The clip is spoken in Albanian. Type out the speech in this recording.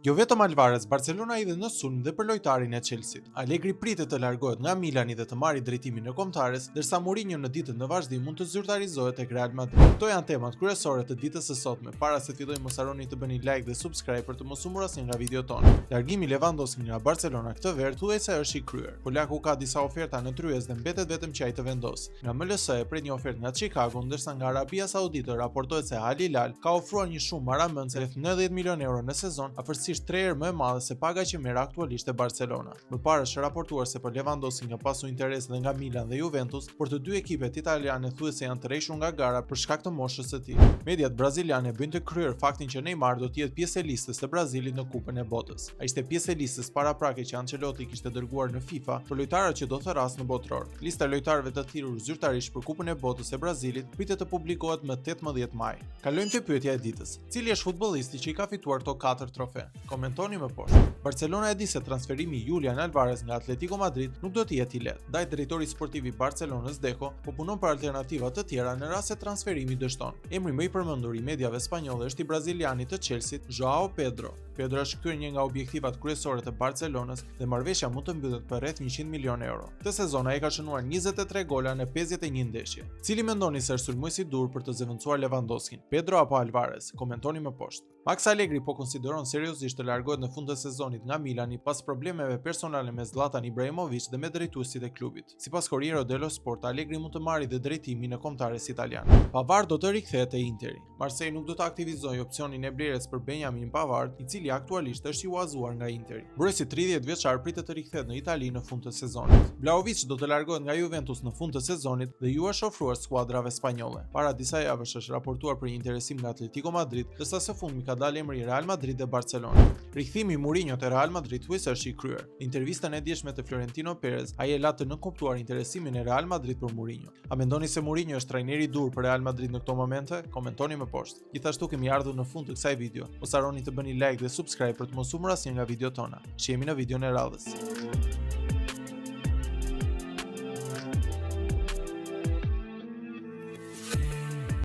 Jo vetëm Alvarez, Barcelona i dhe në sulm dhe për lojtarin e Chelsea. Allegri pritet të largohet nga Milani dhe të marrë drejtimin e kombëtares, ndërsa Mourinho në ditën në vazhdim mund të zyrtarizohet tek Real Madrid. Këto janë temat kryesore të ditës së sotme. Para se fillojmë, mos harroni të bëni like dhe subscribe për të mos humbur asnjë nga videot tona. Largimi Lewandowski nga Barcelona këtë verë thuajse është i kryer. Polaku ka disa oferta në tryez dhe mbetet vetëm që ai të vendosë. Nga MLS e pret një ofertë nga Chicago, ndërsa nga Arabia Saudite raportohet se Al Hilal ka ofruar një shumë maramëndse rreth 90 milionë euro në sezon, afërsisht 3 herë më e madhe se paga që merr aktualisht e Barcelona. Më parë është raportuar se për Lewandowski nga pasu interes dhe nga Milan dhe Juventus, por të dy ekipet italiane thuhet se janë të rreshur nga gara për shkak të moshës së tij. Mediat braziliane bëjnë të kryer faktin që Neymar do të jetë pjesë e listës së Brazilit në Kupën e Botës. Ai ishte pjesë e listës paraprake që Ancelotti kishte dërguar në FIFA për lojtarët që do të rrasë në botror. Lista e lojtarëve të thirrur zyrtarisht për Kupën e Botës e Brazilit pritet të publikohet më 18 maj. Kalojmë te pyetja e ditës. Cili është futbollisti që i ka fituar këto 4 trofe? Komentoni më poshtë. Barcelona e di se transferimi i Julian Alvarez nga Atletico Madrid nuk do të jetë i lehtë. Ndaj drejtori sportiv i Barcelonës Deco po punon për alternativa të tjera në rast se transferimi dështon. Emri më i përmendur i mediave spanjolle është i brazilianit të Chelsea, Joao Pedro. Pedro është kthyer një nga objektivat kryesore të Barcelonës dhe marrëveshja mund të mbyllet për rreth 100 milionë euro. Këtë sezon ai ka shënuar 23 gola në 51 ndeshje. Cili mendoni se është sulmuesi i dur për të zëvendësuar Lewandowskin, Pedro apo Alvarez? Komentoni më poshtë. Max Allegri po konsideron seriozisht të largohet në fund të sezonit nga Milani pas problemeve personale me Zlatan Ibrahimovic dhe me drejtuesit e klubit. Sipas Corriere dello Sport, Allegri mund të marrë dhe drejtimin e kombëtares italian. Pavard do të rikthehet te Interi. Marseille nuk do të aktivizojë opsionin e blerjes për Benjamin Pavard, i cili aktualisht është i huazuar nga Interi. Mbrojtësi 30 vjeçar pritet të rikthehet në Itali në fund të sezonit. Vlahovic do të largohet nga Juventus në fund të sezonit dhe ju është ofruar skuadrave spanjolle. Para disa javësh është raportuar për një interesim nga Atletico Madrid, ndërsa së fundmi ka dalë emri Real Madrid dhe Barcelona. Rikthimi i Mourinho te Real Madrid thuajse është i kryer. Në intervistën e dieshme të Florentino Perez, ai e la të nënkuptuar interesimin e Real Madrid për Mourinho. A mendoni se Mourinho është trajneri i dur për Real Madrid në këto momente? Komentoni më poshtë. Gjithashtu kemi ardhur në fund të kësaj video. Mos harroni të bëni like dhe subscribe për të mos humbur asnjë nga videot tona. Shihemi në videon e radhës.